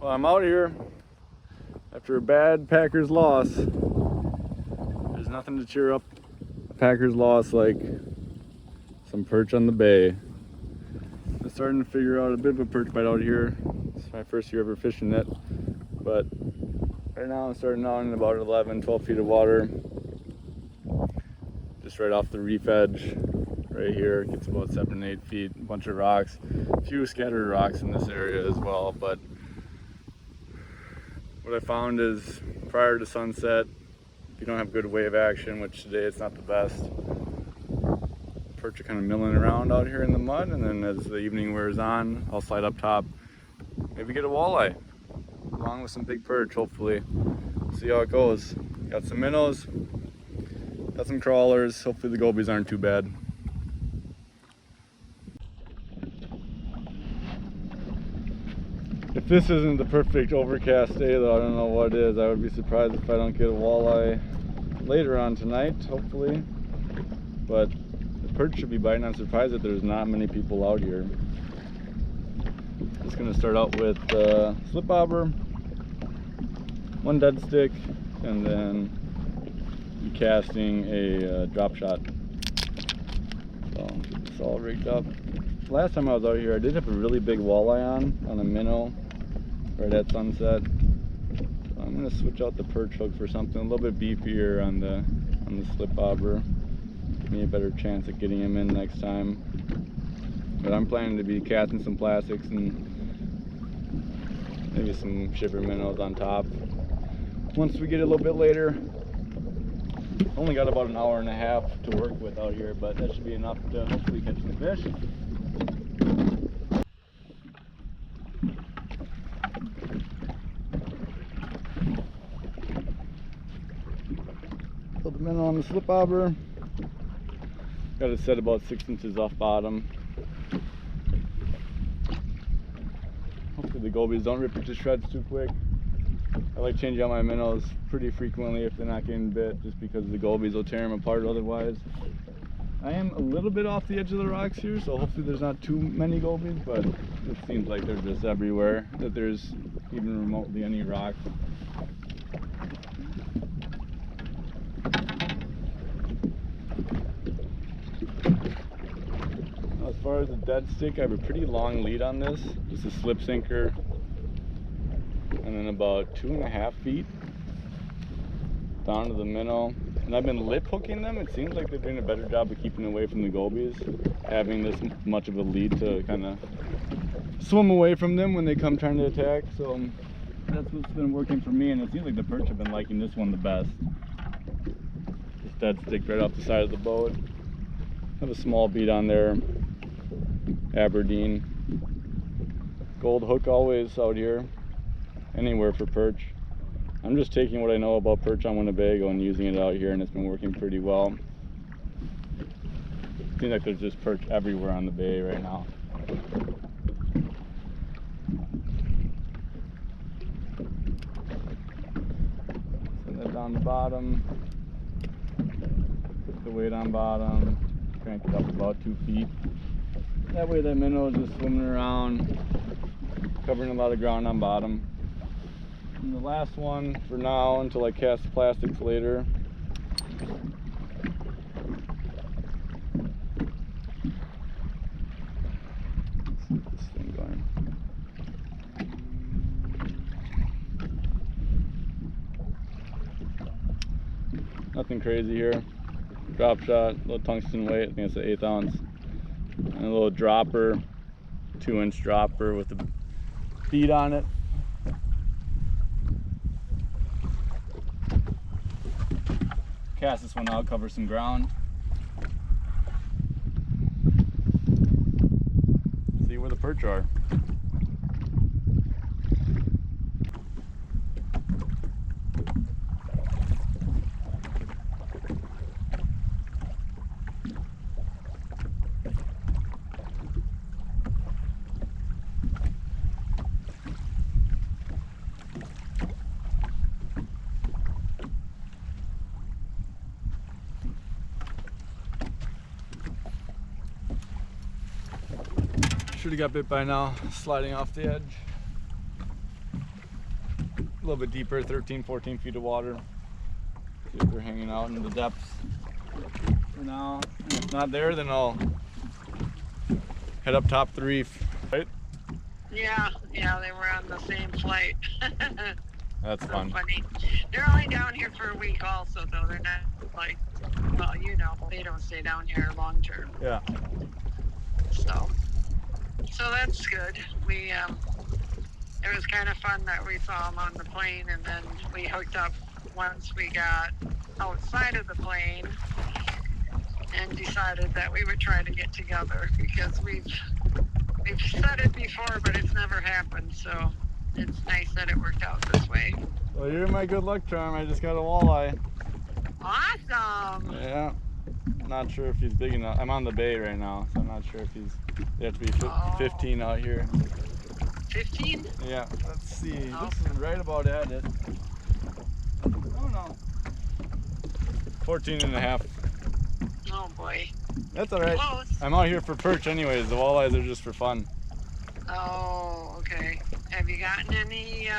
Well, I'm out here after a bad Packers loss. There's nothing to cheer up a Packers loss like some perch on the bay. I'm starting to figure out a bit of a perch bite out here. It's my first year ever fishing it, but right now I'm starting out in about 11-12 feet of water, just right off the reef edge. Right here, it gets about 7-8 feet, a bunch of rocks, a few scattered rocks in this area as well. But what I found is prior to sunset, if you don't have good wave action, which today it's not the best, perch are kind of milling around out here in the mud, and then as the evening wears on, I'll slide up top, maybe get a walleye along with some big perch, hopefully. See how it goes. Got some minnows, got some crawlers, hopefully the gobies aren't too bad. If this isn't the perfect overcast day, though, I don't know what is. I would be surprised if I don't get a walleye later on tonight, hopefully. But the perch should be biting. I'm surprised that there's not many people out here. Just gonna start out with slip bobber, one dead stick, and then be casting a drop shot. So get this all rigged up. Last time I was out here, I did have a really big walleye on a minnow right at sunset. So I'm gonna switch out the perch hook for something a little bit beefier on the slip bobber. Give me a better chance at getting him in next time. But I'm planning to be casting some plastics and maybe some shipper minnows on top. Once we get a little bit later, only got about an hour and a half to work with out here, but that should be enough to hopefully catch some fish. Put the minnow on the slip bobber. Got it set about 6 inches off bottom. Hopefully the gobies don't rip it to shreds too quick. I like changing out my minnows pretty frequently if they're not getting bit, just because the gobies will tear them apart otherwise. I am a little bit off the edge of the rocks here, so hopefully there's not too many gobies, but it seems like they're just everywhere, that there's even remotely any rock. As far as the dead stick, I have a pretty long lead on this. Just a slip sinker, and then about 2.5 feet down to the minnow. And I've been lip hooking them. It seems like they're doing a better job of keeping away from the gobies, having this much of a lead to kind of swim away from them when they come trying to attack. So that's what's been working for me, and it seems like the perch have been liking this one the best. Just dead stick right off the side of the boat. Have a small bead on there, Aberdeen. Gold hook always out here, anywhere for perch. I'm just taking what I know about perch on Winnebago and using it out here, and it's been working pretty well. Seems like there's just perch everywhere on the bay right now. Send that down the bottom. Put the weight on bottom. Crank it up about 2 feet. That way that minnow is just swimming around, covering a lot of ground on bottom. And the last one for now, until I cast the plastics later. Let's get this thing going. Nothing crazy here. Drop shot, little tungsten weight, I think it's an 1/8 ounce. And a little dropper, 2-inch dropper with a bead on it. Cast this one out, cover some ground. See where the perch are. Should have got bit by now, sliding off the edge. little bit deeper, 13, 14 feet of water. See if they're hanging out in the depths for now. And if not there, then I'll head up top the reef. Right? Yeah, they were on the same flight. That's So fun. funny. They're only down here for a week also, though. They're not like, well, they don't stay down here long term. Yeah. So that's good. It was kind of fun that we saw them on the plane, and then we hooked up once we got outside of the plane and decided that we would try to get together because we've said it before, but it's never happened. So it's nice that it worked out this way. Well, you're my good luck charm. I just got a walleye. Awesome. Yeah. Not sure if he's big enough. I'm on the bay right now, so I'm not sure if they have to be 15 out here. 15? Yeah, let's see. Oh. This is right about at it. Oh no. 14 and a half. Oh boy. That's all right. Close. I'm out here for perch anyways. The walleyes are just for fun. Oh, okay. Have you gotten any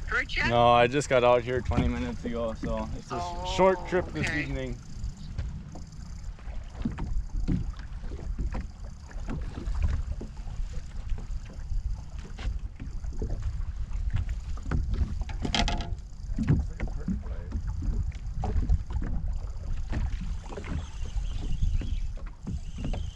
perch yet? No, I just got out here 20 minutes ago, so it's a short trip this okay. evening.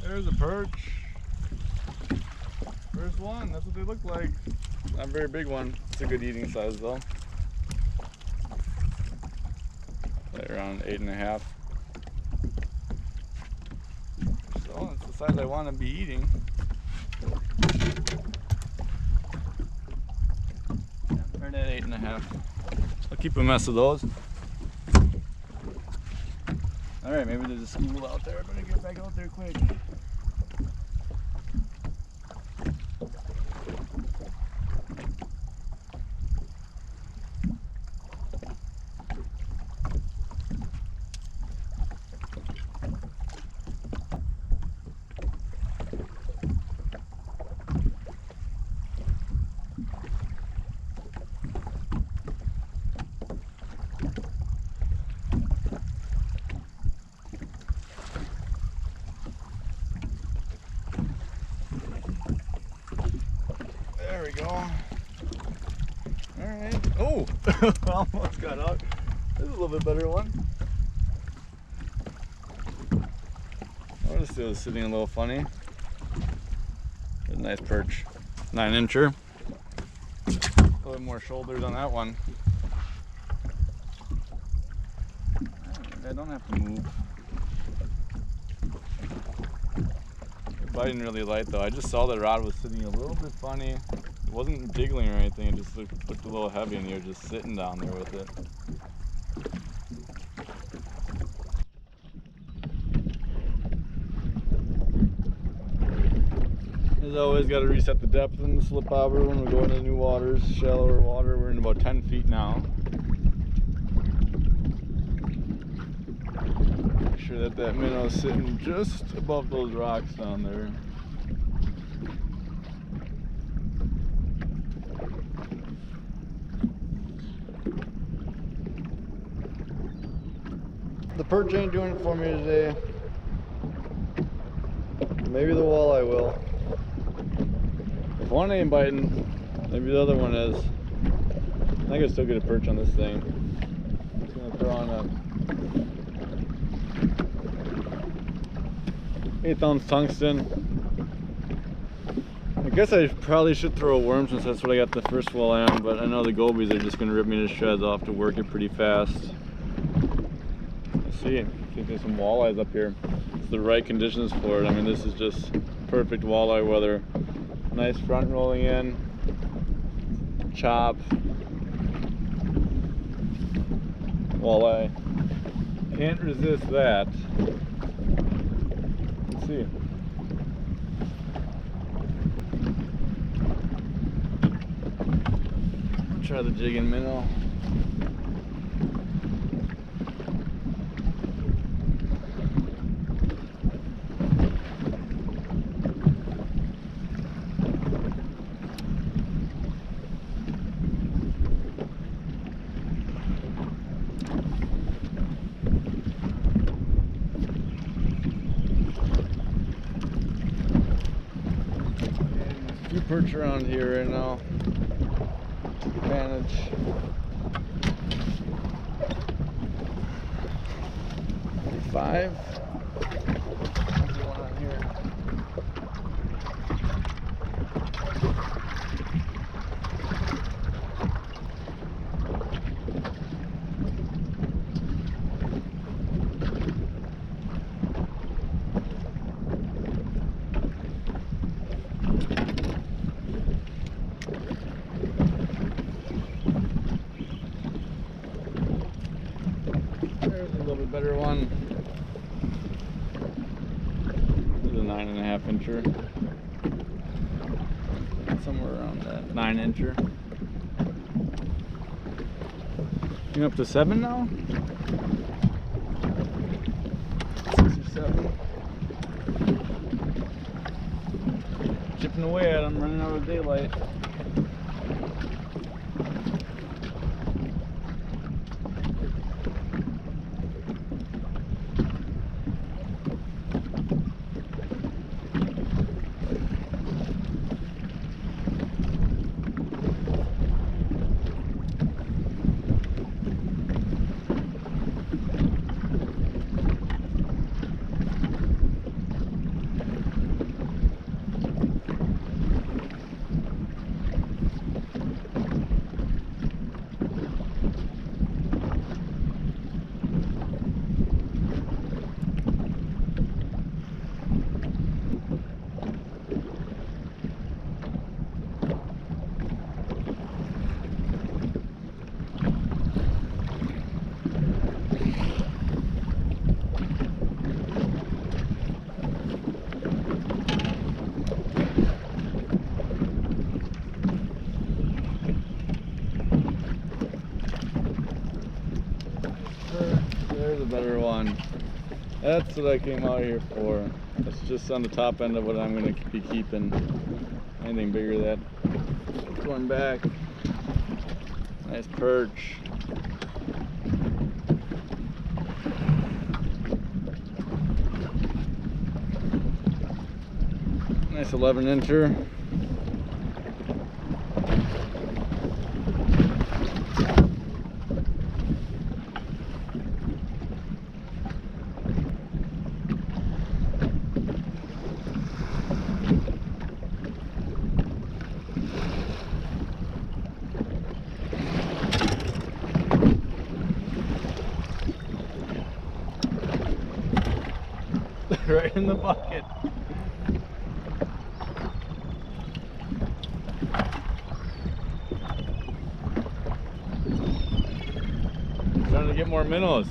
There's a perch. First one, that's what they look like. Not a very big one. It's a good eating size though. Right around 8.5. So it's the size I want to be eating. Yeah, right at 8.5. I'll keep a mess of those. Alright, maybe there's a school out there. I better get back out there quick. There we go. Alright. Oh! Almost got out. This is a little bit better one. Noticed it was sitting a little funny. There's a nice perch. 9-incher. A little bit more shoulders on that one. I don't have to move. Biting really light though. I just saw the rod was sitting a little bit funny. It wasn't jiggling or anything, it just looked a little heavy and you're just sitting down there with it. As always, got to reset the depth in the slip bobber when we go into new waters, shallower water. We're in about 10 feet now. Make sure that minnow's sitting just above those rocks down there. The perch ain't doing it for me today. Maybe the walleye will. If one ain't biting, maybe the other one is. I can still get a perch on this thing. I'm just gonna throw on a 1/8 ounce tungsten. I guess I probably should throw a worm since that's what I got the first walleye on, but I know the gobies are just gonna rip me to shreds. I'll have to work it pretty fast. Let's see if there's some walleyes up here. It's the right conditions for it. I mean, this is just perfect walleye weather. Nice front rolling in, chop, walleye. Can't resist that. Let's see. Try the jig and minnow. few perch around here right now. Manage. Five. One on here. There's a little bit better one. This is a 9.5 incher. Somewhere around that 9 incher. You up to 7 now? 6 or 7. Chipping away at them, running out of daylight. There's a better one. That's what I came out here for. That's just on the top end of what I'm going to be keeping. Anything bigger than that. One back. Nice perch. Nice 11 incher. Right in the bucket. Starting to get more minnows.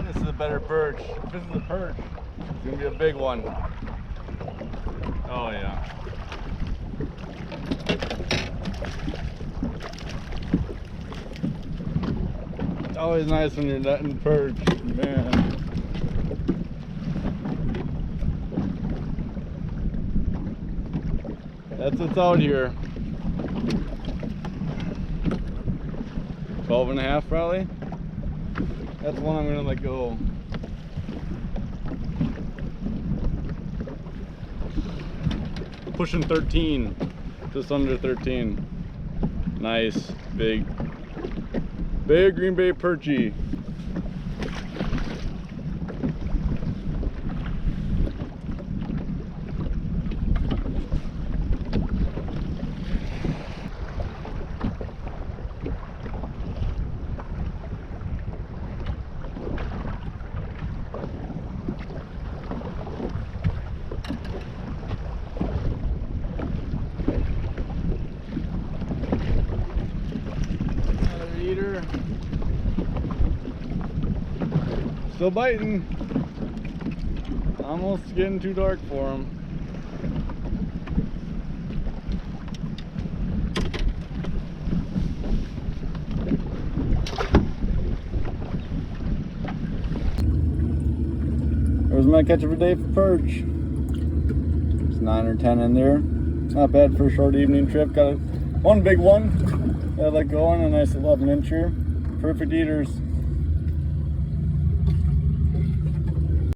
This is a better perch. If this is a perch, it's gonna be a big one. Oh yeah. It's always nice when you're netting perch, man. That's what's out here. 12.5 probably. That's one I'm gonna let go. Pushing 13, just under 13. Nice, big Green Bay perchy. here. Still biting. Almost getting too dark for him. There's my catch of the day for perch. It's 9 or 10 in there. Not bad for a short evening trip. Got one big one that I like going, a nice 11 incher. Perfect eaters.